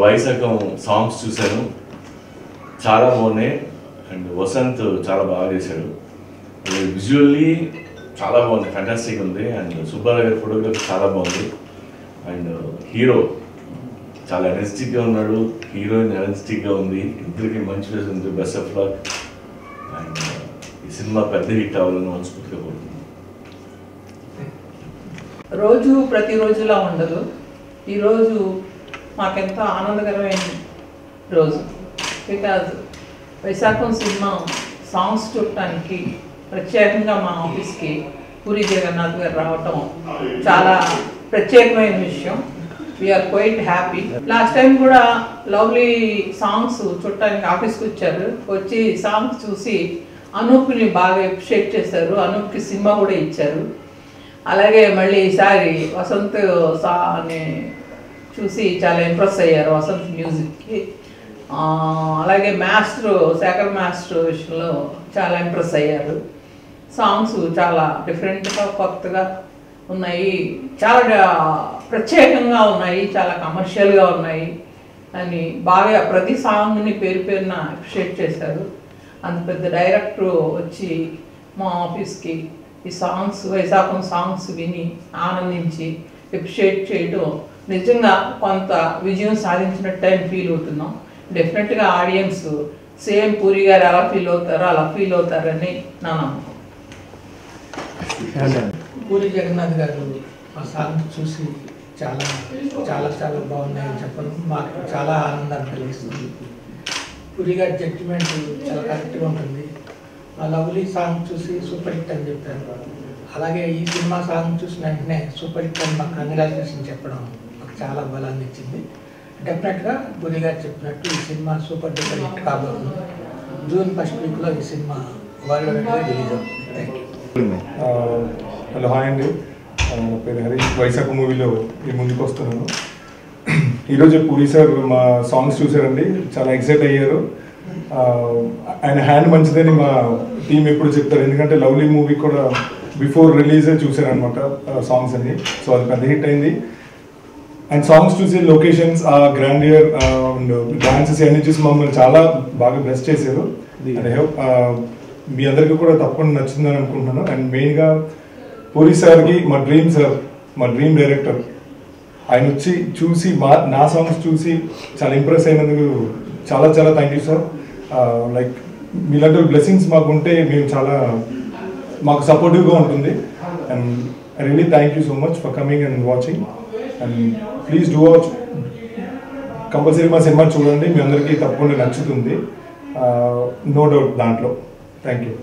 Vaisakham songs చూశాను, చాలా బాగున్నాయి. అండ్ వసంత్ చాలా బాగా చేశాడు. విజువల్లీ చాలా బాగుంది, ఫ్యాంటాస్టిక్ ఉంది. అండ్ సుబ్బారావు గారి ఫోటోగ్రఫీ చాలా బాగుంది. అండ్ హీరో చాలా ఎనర్జెటిక్గా ఉన్నాడు, హీరోయిన్ ఎనర్జెటిక్గా ఉంది. ఇద్దరికి మంచి ఫేస్ ఉంది. Best of luck. అండ్ ఈ సినిమా పెద్ద హిట్ అవ్వాలని మనస్ఫూర్తిగా కోరుతున్నాను. రోజు ప్రతిరోజులా ఉండదు. ఈరోజు మాకెంతో ఆనందకరమైన రోజు. బికాజ్ వైశాఖం సినిమా సాంగ్స్ చూడటానికి ప్రత్యేకంగా మా ఆఫీస్కి పూరి జగన్నాథ్ గారు రావటం చాలా ప్రత్యేకమైన విషయం. We're quite happy. Last time కూడా లవ్లీ సాంగ్స్ చూడటానికి ఆఫీస్కి వచ్చారు. వచ్చి సాంగ్స్ చూసి అనూప్ని బాగా అప్రిషియేట్ చేశారు. అనూప్కి సినిమా కూడా ఇచ్చారు. అలాగే మళ్ళీ ఈసారి వసంత్ సాని చూసి చాలా ఇంప్రెస్ అయ్యారు వసంత్ మ్యూజిక్కి. అలాగే మాస్టర్ శేఖర్ మాస్టర్ విషయంలో చాలా ఇంప్రెస్ అయ్యారు. సాంగ్స్ చాలా డిఫరెంట్గా కొత్తగా ఉన్నాయి, చాలా ప్రత్యేకంగా ఉన్నాయి, చాలా కమర్షియల్గా ఉన్నాయి అని బాగా ప్రతి సాంగ్ని పేరు పేరున అప్రిషియేట్ చేశారు. అంత పెద్ద డైరెక్టర్ వచ్చి మా ఆఫీస్కి ఈ సాంగ్స్ వైశాఖం సాంగ్స్ విని ఆనందించి అప్రిషియేట్ చేయడం నిజంగా కొంత విజయం సాధించినట్టు ఫీల్ అవుతున్నాం. డెఫినెట్గా ఆడియన్స్ సేమ్ పూరి గారు ఎలా ఫీల్ అవుతారో అలా ఫీల్ అవుతారని నా నమ్మకం. పూరి జగన్నాథ్ గారు ఆ సాంగ్ చూసి చాలా చాలా చాలా బాగున్నాయని చెప్పడం మాకు చాలా ఆనందాన్ని కలిగిస్తుంది. పూరి గారి జడ్జిమెంట్ చాలా కరెక్ట్గా ఉంటుంది. ఆ లవ్లీ సాంగ్ చూసి సూపర్ హిట్ అని చెప్పారు. అలాగే ఈ సినిమా సాంగ్ చూసిన వెంటనే సూపర్ హిట్ అని మాకు కంగ్రాచులేషన్ చెప్పడం మాకు చాలా బలాన్ని ఇచ్చింది. డెఫినెట్గా పూరి గారు చెప్పినట్టు ఈ సినిమా సూపర్ డూపర్ హిట్ కాబోతుంది. జూన్ 1st వీక్లో ఈ సినిమా వరల్డ్ వైడ్గా రిలీజ్ అవుతుంది. Thank you. హలో, హాయ్ అండి. నా పేరు హరీష్. వైశాఖ మూవీలో ఈ ముందుకు వస్తున్నాను. ఈరోజు పూరి సార్ మా సాంగ్స్ చూసారండి, చాలా ఎక్సైట్ అయ్యారు. ఆయన హ్యాండ్ మంచిదని మా టీం ఎప్పుడు చెప్తారు, ఎందుకంటే లవ్లీ మూవీ కూడా బిఫోర్ రిలీజే చూసారనమాట సాంగ్స్ అన్ని. సో అది పెద్ద హిట్ అయింది. అండ్ సాంగ్స్ చూసి లొకేషన్స్, గ్రాండియర్ అండ్ డాన్సెస్ అన్ని చూసి మమ్మల్ని చాలా బాగా బ్లెస్ చేశారు. అండ్ ఐ హోప్ మీ అందరికీ కూడా తప్పకుండా నచ్చిందని అనుకుంటున్నాను. అండ్ మెయిన్గా పూరి సార్కి మా డ్రీమ్ సార్, మా డ్రీమ్ డైరెక్టర్, ఆయన వచ్చి చూసి నా సాంగ్స్ చూసి చాలా ఇంప్రెస్ అయినందుకు చాలా చాలా థ్యాంక్ యూ సార్. లైక్ మీలాంటి బ్లెస్సింగ్స్ మాకు ఉంటే మేము చాలా మాకు సపోర్టివ్గా ఉంటుంది. And I really thank you so much for coming and watching. And please do watch, compulsory మా సినిమా చూడండి, మీ అందరికీ తప్పకుండా నచ్చుతుంది, నో డౌట్ దాంట్లో. Thank you.